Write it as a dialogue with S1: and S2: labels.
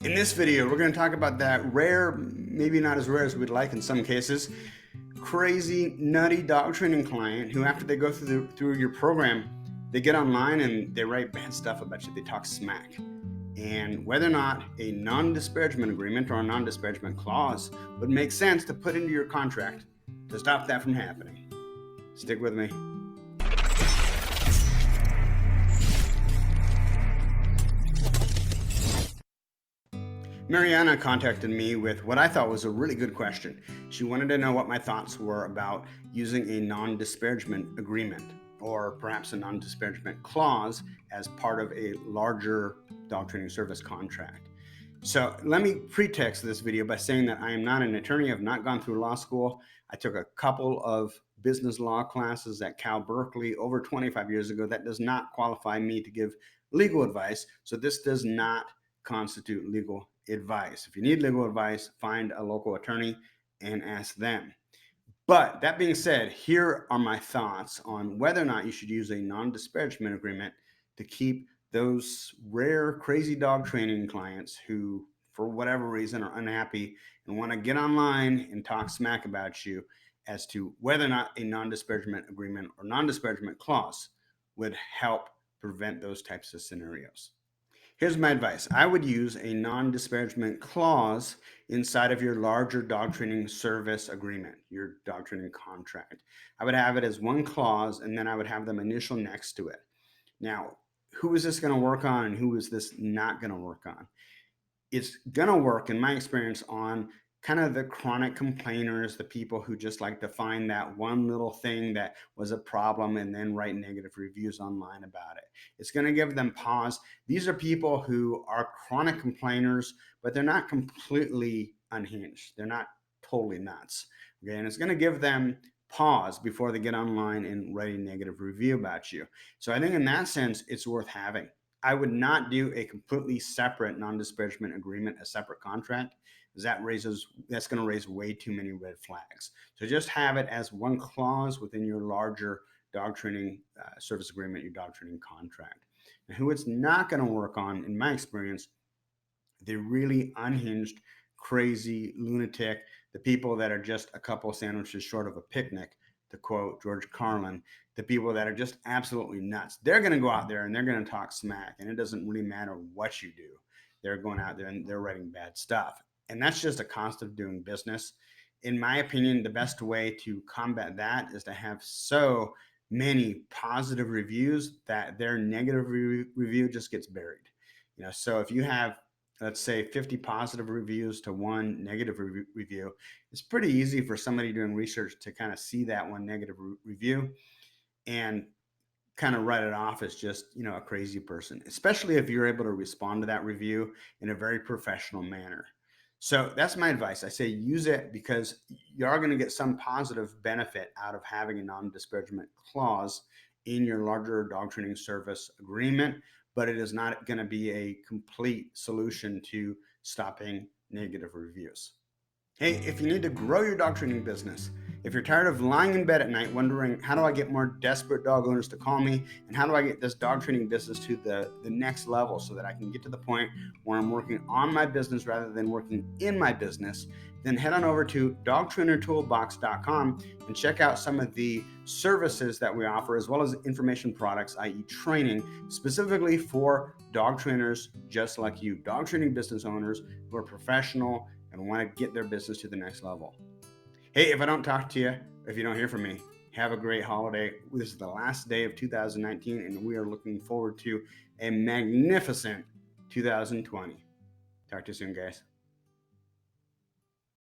S1: In this video, we're going to talk about that rare, maybe not as rare as we'd like in some cases, crazy, nutty dog training client who, after they go through your program, they get online and they write bad stuff about you. They talk smack. And whether or not a non-disparagement agreement or a non-disparagement clause would make sense to put into your contract to stop that from happening. Stick with me. Mariana contacted me with what I thought was a really good question. She wanted to know what my thoughts were about using a non-disparagement agreement or perhaps a non-disparagement clause as part of a larger dog training service contract. So let me pretext this video by saying that I am not an attorney. I've not gone through law school. I took a couple of business law classes at Cal Berkeley over 25 years ago. That does not qualify me to give legal advice. So this does not constitute legal advice. If you need legal advice, find a local attorney and ask them. But that being said, here are my thoughts on whether or not you should use a non-disparagement agreement to keep those rare, crazy dog training clients who, for whatever reason, are unhappy and want to get online and talk smack about you, as to whether or not a non-disparagement agreement or non-disparagement clause would help prevent those types of scenarios. Here's my advice. I would use a non-disparagement clause inside of your larger dog training service agreement, your dog training contract. I would have it as one clause, and then I would have them initial next to it. Now, who is this going to work on and who is this not going to work on? It's going to work, in my experience, on kind of the chronic complainers, the people who just like to find that one little thing that was a problem and then write negative reviews online about it. It's going to give them pause. These are people who are chronic complainers, but they're not completely unhinged. They're not totally nuts. Okay, and it's going to give them pause before they get online and write a negative review about you. So I think in that sense, it's worth having. I would not do a completely separate non-disparagement agreement, a separate contract, because that's going to raise way too many red flags. So just have it as one clause within your larger dog training service agreement, your dog training contract. And who it's not going to work on, in my experience, the really unhinged, crazy, lunatic, the people that are just a couple sandwiches short of a picnic, to quote George Carlin, the people that are just absolutely nuts. They're going to go out there and they're going to talk smack, and it doesn't really matter what you do. They're going out there and they're writing bad stuff. And that's just a cost of doing business. In my opinion, the best way to combat that is to have so many positive reviews that their negative review just gets buried. So if you have, let's say, 50 positive reviews to one negative review, it's pretty easy for somebody doing research to kind of see that one negative review and kind of write it off as just, a crazy person, especially if you're able to respond to that review in a very professional manner. So that's my advice. I say use it because you are going to get some positive benefit out of having a non-disparagement clause in your larger dog training service agreement, but it is not going to be a complete solution to stopping negative reviews. Hey, if you need to grow your dog training business, if you're tired of lying in bed at night wondering, how do I get more desperate dog owners to call me? And how do I get this dog training business to the next level so that I can get to the point where I'm working on my business rather than working in my business? Then head on over to dogtrainertoolbox.com and check out some of the services that we offer, as well as information products, i.e. training, specifically for dog trainers just like you, dog training business owners who are professional and want to get their business to the next level. Hey, if I don't talk to you, if you don't hear from me, have a great holiday. This is the last day of 2019, and we are looking forward to a magnificent 2020. Talk to you soon, guys.